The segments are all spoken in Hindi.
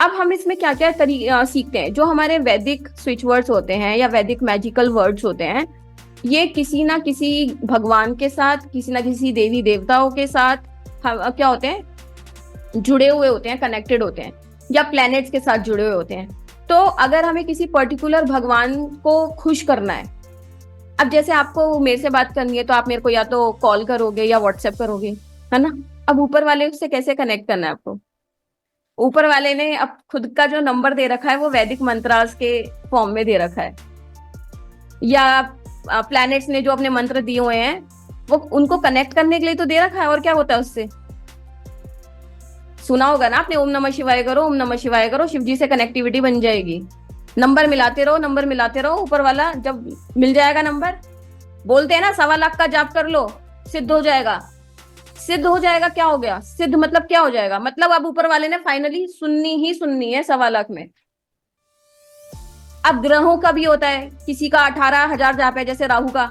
अब हम इसमें क्या क्या सीखते हैं। जो हमारे वैदिक स्विच वर्ड्स होते हैं या वैदिक मैजिकल वर्ड्स होते हैं, ये किसी ना किसी भगवान के साथ, किसी ना किसी देवी देवताओं के साथ क्या होते हैं, जुड़े हुए होते हैं, कनेक्टेड होते हैं, या प्लैनेट्स के साथ जुड़े हुए होते हैं। तो अगर हमें किसी पर्टिकुलर भगवान को खुश करना है, अब जैसे आपको मेरे से बात करनी है तो आप मेरे को या तो कॉल करोगे या व्हाट्सएप करोगे, है ना। अब ऊपर वाले से कैसे कनेक्ट करना है आपको? ऊपर वाले ने अब खुद का जो नंबर दे रखा है वो वैदिक मंत्रास के फॉर्म में दे रखा है, या प्लैनेट्स ने जो अपने मंत्र दिए हुए हैं वो उनको कनेक्ट करने के लिए तो दे रखा है। और क्या होता है उससे? सुना होगा ना आपने, ओम नमः शिवाय करो, ओम नमः शिवाय करो, शिव जी से कनेक्टिविटी बन जाएगी। नंबर मिलाते रहो, नंबर मिलाते रहो, ऊपर वाला जब मिल जाएगा नंबर, बोलते हैं ना 1.25 लाख का जाप कर लो, सिद्ध हो जाएगा। सिद्ध हो जाएगा क्या हो गया? सिद्ध मतलब क्या हो जाएगा? मतलब अब ऊपर वाले ने फाइनली सुननी ही सुननी है 1.25 लाख में। अब ग्रहों का भी होता है, किसी का 18,000 जाप है जैसे राहु का,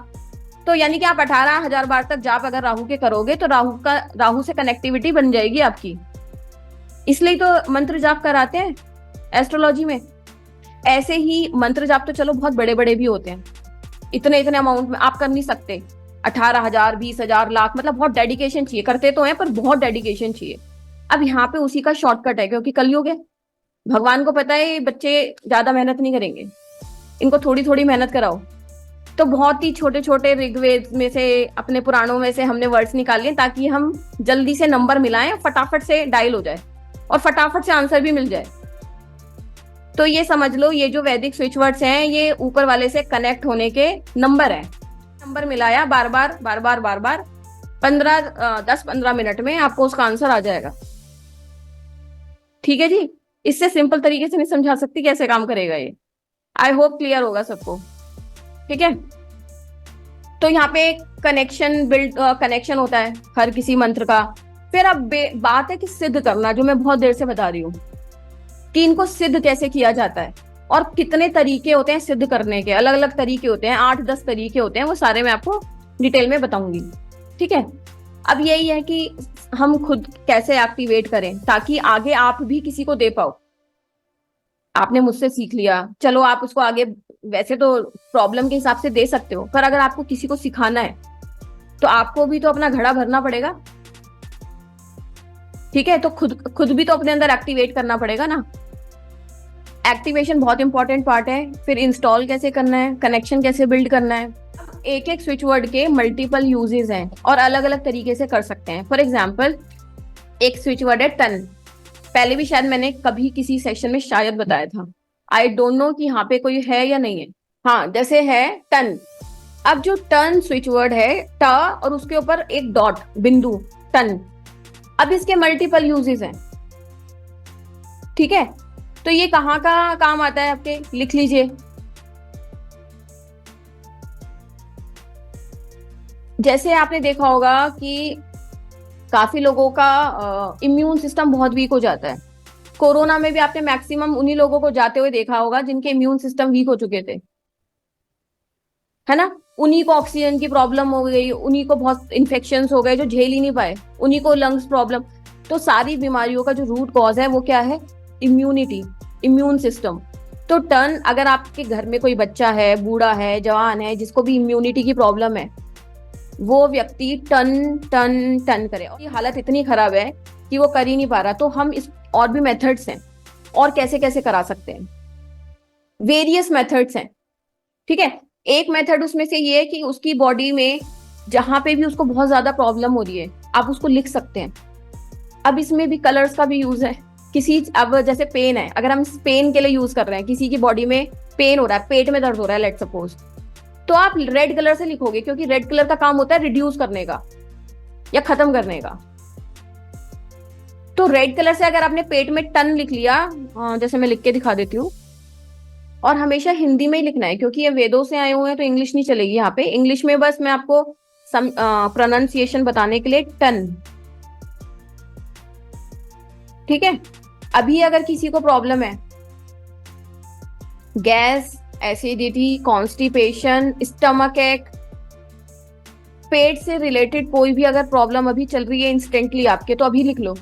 तो यानी कि आप 18,000 बार तक जाप अगर राहु के करोगे तो राहु से कनेक्टिविटी बन जाएगी आपकी। इसलिए तो मंत्र जाप कराते हैं एस्ट्रोलॉजी में। ऐसे ही मंत्र जाप तो चलो बहुत बड़े बड़े भी होते हैं, इतने इतने अमाउंट में आप कर नहीं सकते। 18,000, 20,000, लाख, मतलब बहुत डेडिकेशन चाहिए। करते तो हैं पर बहुत डेडिकेशन चाहिए। अब यहाँ पे उसी का शॉर्टकट है, क्योंकि कलयुग है। भगवान को पता है बच्चे ज्यादा मेहनत नहीं करेंगे, इनको थोड़ी थोड़ी मेहनत कराओ। तो बहुत ही छोटे छोटे ऋग्वेद में से, अपने पुराणों में से हमने वर्ड्स निकाले ताकि हम जल्दी से नंबर मिलाएं, फटाफट से डायल हो जाए और फटाफट से आंसर भी मिल जाए। तो ये समझ लो, ये जो वैदिक स्विच वर्ड्स हैं ये ऊपर वाले से कनेक्ट होने के नंबर है। नंबर मिलाया बार बार बार बार बार बार, 10-15 मिनट में आपको उसका आंसर आ जाएगा। ठीक है जी। इससे सिंपल तरीके से नहीं समझा सकती कैसे काम करेगा ये। आई होप क्लियर होगा सबको। ठीक है। तो यहाँ पे कनेक्शन होता है हर किसी मंत्र का। फिर अब बात है कि सिद्ध करना, जो मैं बहुत देर से बता रही हूँ कि इनको सिद्ध कैसे किया जाता है और कितने तरीके होते हैं सिद्ध करने के। अलग अलग तरीके होते हैं, 8-10 तरीके होते हैं, वो सारे मैं आपको डिटेल में बताऊंगी। ठीक है। अब यही है कि हम खुद कैसे एक्टिवेट करें ताकि आगे आप भी किसी को दे पाओ। आपने मुझसे सीख लिया, चलो आप उसको आगे वैसे तो प्रॉब्लम के हिसाब से दे सकते हो, पर अगर आपको किसी को सिखाना है तो आपको भी तो अपना घड़ा भरना पड़ेगा। ठीक है। तो खुद भी तो अपने अंदर एक्टिवेट करना पड़ेगा ना। एक्टिवेशन बहुत इंपॉर्टेंट पार्ट है। फिर इंस्टॉल कैसे करना है, कनेक्शन कैसे बिल्ड करना है। एक एक स्विच वर्ड के मल्टीपल यूजेस हैं और अलग अलग तरीके से कर सकते हैं। फॉर एग्जाम्पल, एक स्विच वर्ड है टन। पहले भी शायद मैंने कभी किसी सेशन में शायद बताया था, आई डोंट नो कि यहाँ पे कोई है या नहीं है। हाँ, जैसे है टन। अब जो टन स्विच वर्ड है, ट और उसके ऊपर एक डॉट, बिंदु, टन। अब इसके मल्टीपल यूजेस हैं। ठीक है। तो ये कहाँ का काम आता है आपके, लिख लीजिए। जैसे आपने देखा होगा कि काफी लोगों का इम्यून सिस्टम बहुत वीक हो जाता है। कोरोना में भी आपने मैक्सिमम उन्हीं लोगों को जाते हुए देखा होगा जिनके इम्यून सिस्टम वीक हो चुके थे, है ना। उन्हीं को ऑक्सीजन की प्रॉब्लम हो गई, उन्हीं को बहुत इन्फेक्शंस हो गए जो झेल ही नहीं पाए, उन्हीं को लंग्स प्रॉब्लम। तो सारी बीमारियों का जो रूट कॉज है वो क्या है? Immunity, immune system. तो टर्न, अगर आपके घर में कोई बच्चा है, बूढ़ा है, जवान है, जिसको भी इम्यूनिटी की प्रॉब्लम है, वो व्यक्ति टन टन टन करे। और ये हालत इतनी खराब है कि वो कर ही नहीं पा रहा। तो हम इस और भी मेथड्स हैं, और कैसे कैसे करा सकते हैं, वेरियस मेथड्स हैं। ठीक है। एक मेथड उसमें से ये है कि उसकी बॉडी में जहां पे भी उसको बहुत ज्यादा प्रॉब्लम हो रही है, आप उसको लिख सकते हैं। अब इसमें भी कलर्स का भी यूज है। अब जैसे पेन है, अगर हम पेन के लिए यूज कर रहे हैं, किसी की बॉडी में पेन हो रहा है, पेट में दर्द हो रहा है लेट सपोज, तो आप रेड कलर से लिखोगे, क्योंकि रेड कलर का काम होता है रिड्यूस करने का या खत्म करने का। तो रेड कलर से अगर आपने पेट में टन लिख लिया, जैसे मैं लिख के दिखा देती हूँ, और हमेशा हिंदी में ही लिखना है क्योंकि ये वेदों से आए हुए हैं तो इंग्लिश नहीं चलेगी यहाँ पे। इंग्लिश में बस मैं आपको प्रोनाउंसिएशन बताने के लिए टन। ठीक है। अभी अगर किसी को प्रॉब्लम है, गैस, एसिडिटी, कॉन्स्टिपेशन, स्टमक एक, पेट से रिलेटेड कोई भी अगर प्रॉब्लम अभी चल रही है इंस्टेंटली आपके, तो अभी लिख लो